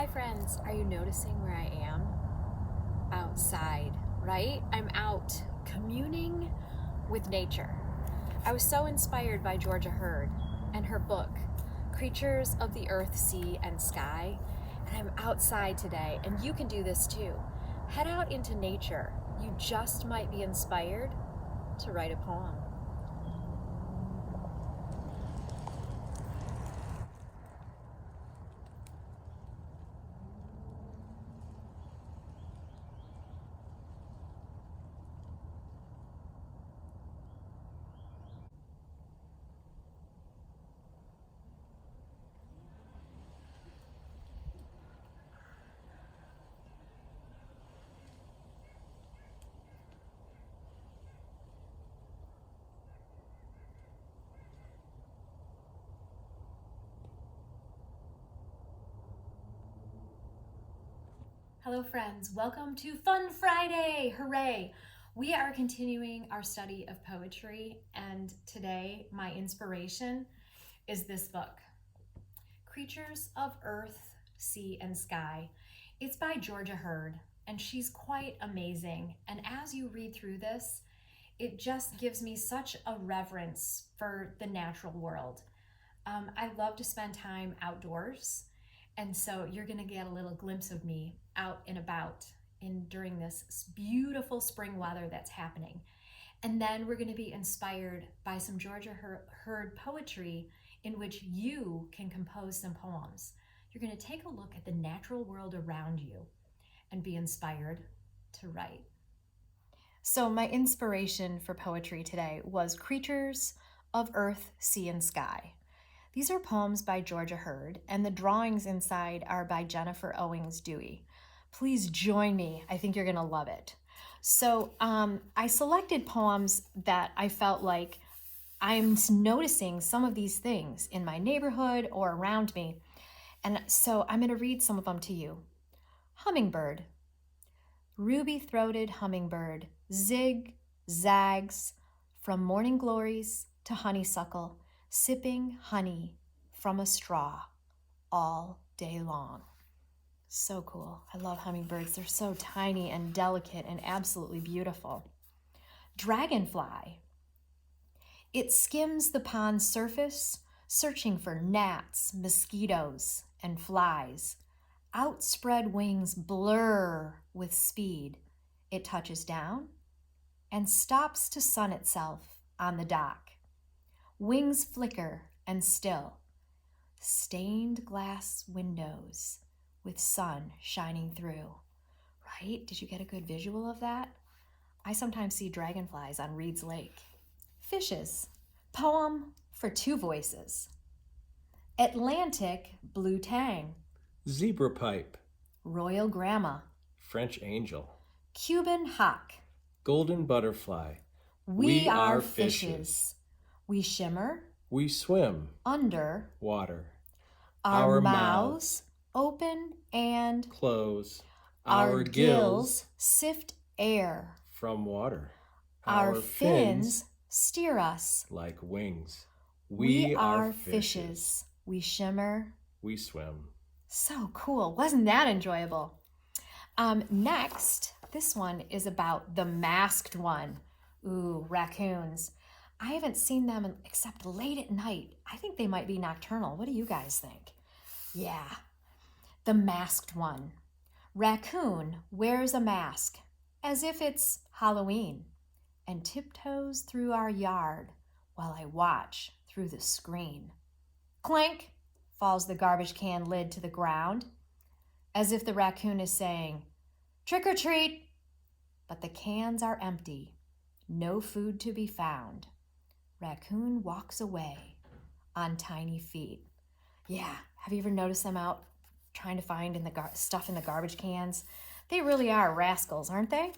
Hi friends, are you noticing where I am? Outside, right? I'm out communing with nature. I was so inspired by Georgia Hurd and her book, Creatures of the Earth, Sea, and Sky, and I'm outside today, and you can do this too. Head out into nature. You just might be inspired to write a poem. Hello friends, welcome to Fun Friday! Hooray! We are continuing our study of poetry, and today my inspiration is this book, Creatures of Earth, Sea, and Sky. It's by Georgia Hurd, and she's quite amazing. And as you read through this, it just gives me such a reverence for the natural world. I love to spend time outdoors, and so you're going to get a little glimpse of me out and about during this beautiful spring weather that's happening. And then we're going to be inspired by some Georgia Hurd poetry in which you can compose some poems. You're going to take a look at the natural world around you and be inspired to write. So my inspiration for poetry today was Creatures of Earth, Sea, and Sky. These are poems by Georgia Hurd, and the drawings inside are by Jennifer Owings Dewey. Please join me. I think you're going to love it. So I selected poems that I felt like I'm noticing some of these things in my neighborhood or around me. And so I'm going to read some of them to you. Hummingbird. Ruby-throated hummingbird, zig, zags, from morning glories to honeysuckle, sipping honey from a straw all day long. So cool. I love hummingbirds. They're so tiny and delicate and absolutely beautiful. Dragonfly. It skims the pond's surface, searching for gnats, mosquitoes, and flies. Outspread wings blur with speed. It touches down and stops to sun itself on the dock. Wings flicker and still. Stained glass windows with sun shining through. Right? Did you get a good visual of that? I sometimes see dragonflies on Reed's Lake. Fishes. Poem for two voices. Atlantic blue tang. Zebra pipe, Royal grandma. French angel, Cuban hawk. golden butterfly. We are fishes. We shimmer We swim under water. our Our mouths open and Close our gills sift air. from water. Our fins steer us. like wings. We are fishes. We shimmer. We swim. So cool. Wasn't that enjoyable? Next, this one is about the masked one. Ooh, raccoons. I haven't seen them except late at night. I think they might be nocturnal. What do you guys think? Yeah. The masked one. Raccoon wears a mask as if it's Halloween and tiptoes through our yard while I watch through the screen. Clink! Falls the garbage can lid to the ground, as if the raccoon is saying, "Trick or treat!" But the cans are empty, no food to be found. Raccoon walks away on tiny feet. Yeah, have you ever noticed them out trying to find stuff in the garbage cans? They really are rascals, aren't they?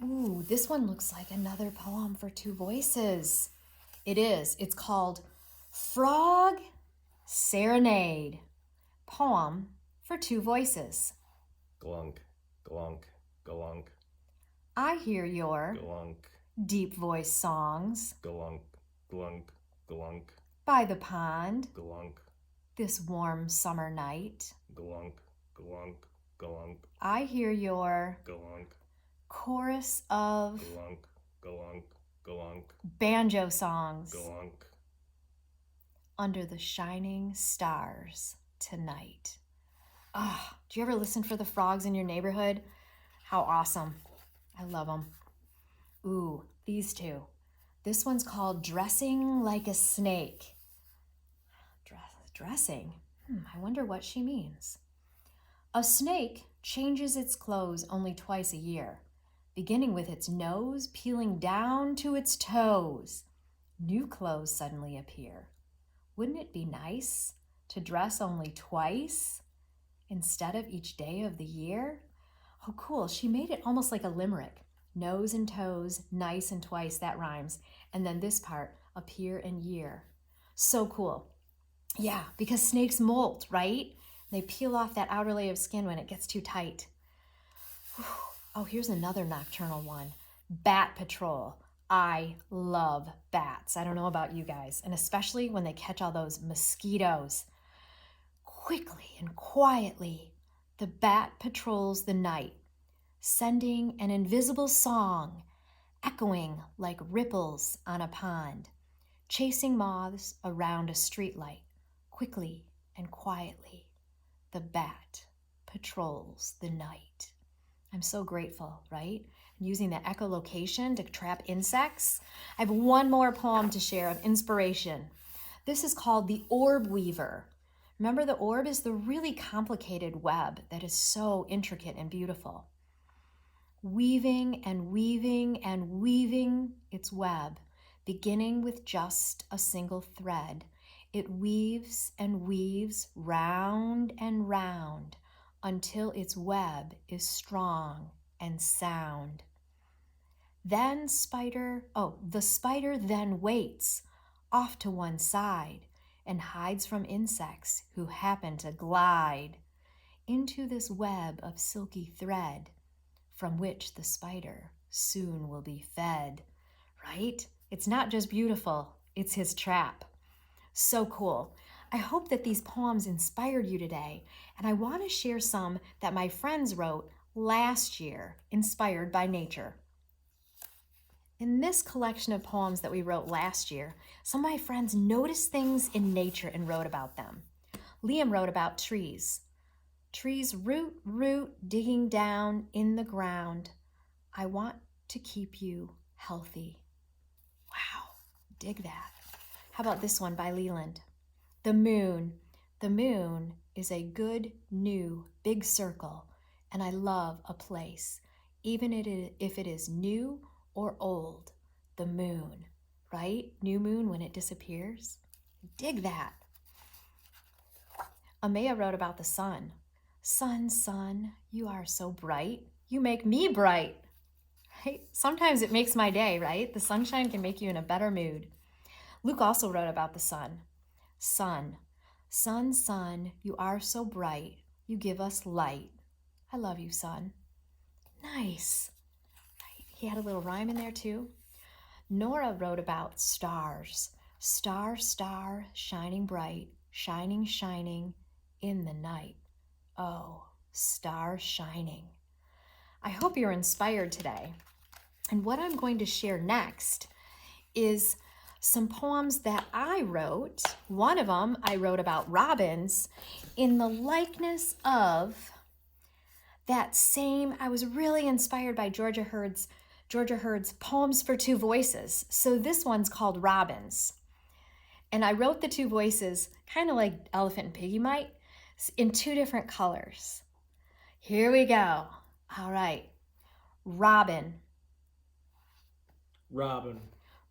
Ooh, this one looks like another poem for two voices. It is. It's called Frog Serenade. Poem for two voices. Glunk, glunk, glunk, I hear your glunk, deep voice songs glunk, glunk, glunk, by the pond. glunk. this warm summer night. Galunk, galunk, galunk, I hear your galunk, chorus of galunk, galunk, galunk, banjo songs galunk. under the shining stars tonight. Ah, do you ever listen for the frogs in your neighborhood? How awesome. I love them. Ooh, these two. This one's called Dressing Like a Snake. Dressing? I wonder what she means. A snake changes its clothes only twice a year, beginning with its nose peeling down to its toes. New clothes suddenly appear. Wouldn't it be nice to dress only twice instead of each day of the year? Oh, cool. She made it almost like a limerick. Nose and toes, nice and twice, that rhymes. And then this part, appear and year. So cool. Yeah, because snakes molt, right? They peel off that outer layer of skin when it gets too tight. Whew. Oh, here's another nocturnal one. Bat Patrol. I love bats. I don't know about you guys, and especially when they catch all those mosquitoes. Quickly and quietly, the bat patrols the night, sending an invisible song, echoing like ripples on a pond, chasing moths around a streetlight. Quickly and quietly, the bat patrols the night. I'm so grateful, right? Using the echolocation to trap insects. I have one more poem to share of inspiration. This is called The Orb Weaver. Remember, the orb is the really complicated web that is so intricate and beautiful. Weaving and weaving and weaving its web, beginning with just a single thread. It weaves and weaves round and round until its web is strong and sound. Then the spider then waits off to one side and hides from insects who happen to glide into this web of silky thread from which the spider soon will be fed, right? It's not just beautiful, it's his trap. So cool. I hope that these poems inspired you today, and I want to share some that my friends wrote last year, inspired by nature. In this collection of poems that we wrote last year, some of my friends noticed things in nature and wrote about them. Liam wrote about trees. Trees root, digging down in the ground. I want to keep you healthy. Wow, dig that. How about this one by Leland? The moon. The moon is a good, new, big circle, and I love a place, even if it is new or old. The moon, right? New moon when it disappears. Dig that. Amaya wrote about the sun. Sun, sun, you are so bright. You make me bright. Right? Sometimes it makes my day, right? The sunshine can make you in a better mood. Luke also wrote about the sun. Sun, sun, sun, you are so bright. You give us light. I love you, sun. Nice. Right. He had a little rhyme in there too. Nora wrote about stars. Star, star, shining bright, shining, shining in the night. Oh, star shining. I hope you're inspired today. And what I'm going to share next is some poems that I wrote. One of them I wrote about robins in the likeness of that same, I was really inspired by Georgia Hurd's Poems for Two Voices. So this one's called Robins. And I wrote the two voices kind of like Elephant and Piggy might in two different colors. Here we go. All right. Robin. Robin.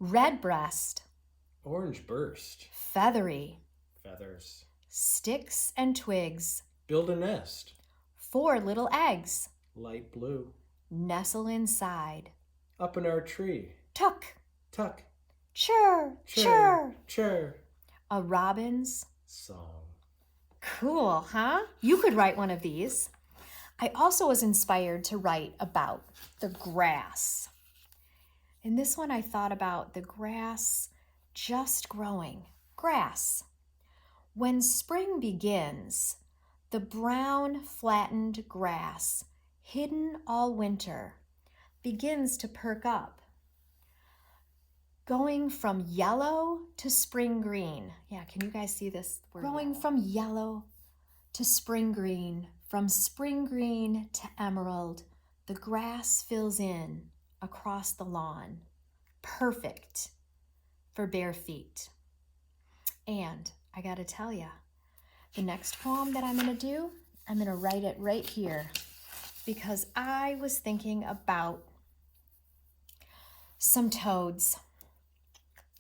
Redbreast. Orange burst. Feathery. Feathers. Sticks and twigs. Build a nest. 4 little eggs. Light blue. Nestle inside. Up in our tree. Tuck. Tuck. Chirr. Chirr. Chirr. A robin's song. Cool, huh? You could write one of these. I also was inspired to write about the grass. In this one, I thought about the grass just growing. Grass. When spring begins, the brown flattened grass, hidden all winter, begins to perk up, going from yellow to spring green. Yeah, can you guys see this? Growing from yellow to spring green, from spring green to emerald, the grass fills in across the lawn. Perfect for bare feet. And I gotta tell ya, the next poem that I'm gonna do, I'm gonna write it right here because I was thinking about some toads.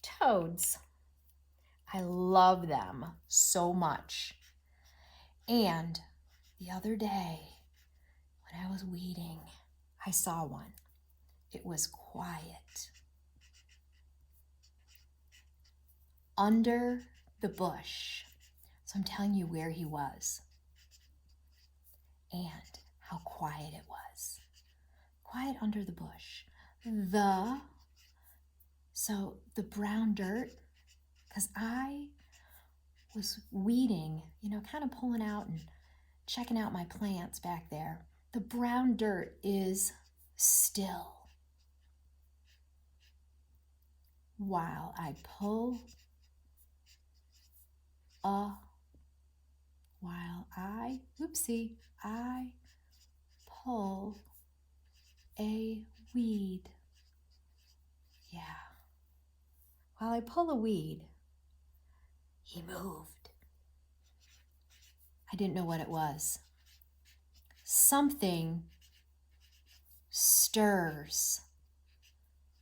Toads. I love them so much. And the other day, when I was weeding, I saw one. It was quiet. Under the bush. So I'm telling you where he was and how quiet it was. Quiet under the bush. So the brown dirt, because I was weeding, kind of pulling out and checking out my plants back there. The brown dirt is still while I pull I pull a weed. Yeah. While I pull a weed, he moved. I didn't know what it was. Something stirs.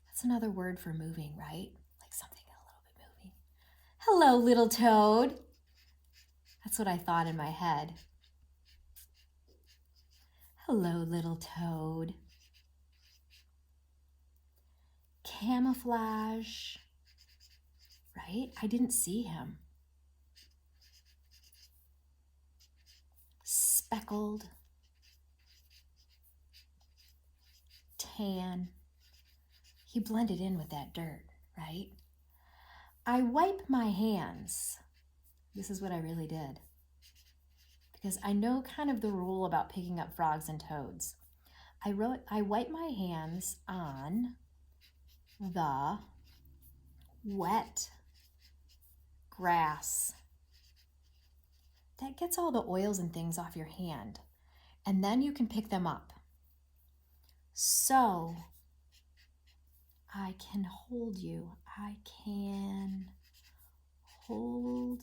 That's another word for moving, right? Like something a little bit moving. Hello, little toad. That's what I thought in my head. Hello, little toad. Camouflage, right? I didn't see him. Speckled, tan. He blended in with that dirt, right? I wipe my hands. This is what I really did. Because I know kind of the rule about picking up frogs and toads. I wipe my hands on the wet grass. That gets all the oils and things off your hand. And then you can pick them up. So I can hold you. I can hold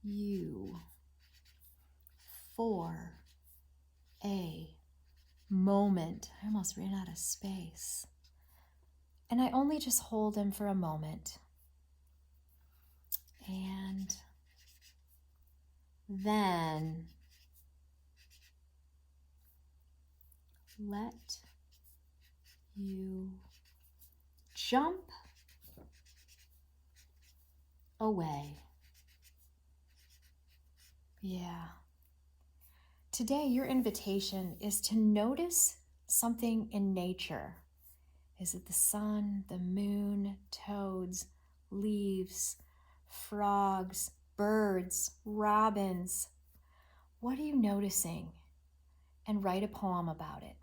you for a moment. I almost ran out of space. And I only just hold him for a moment. And then let you jump away. Yeah. Today, your invitation is to notice something in nature. Is it the sun, the moon, toads, leaves, frogs, birds, robins? What are you noticing? And write a poem about it.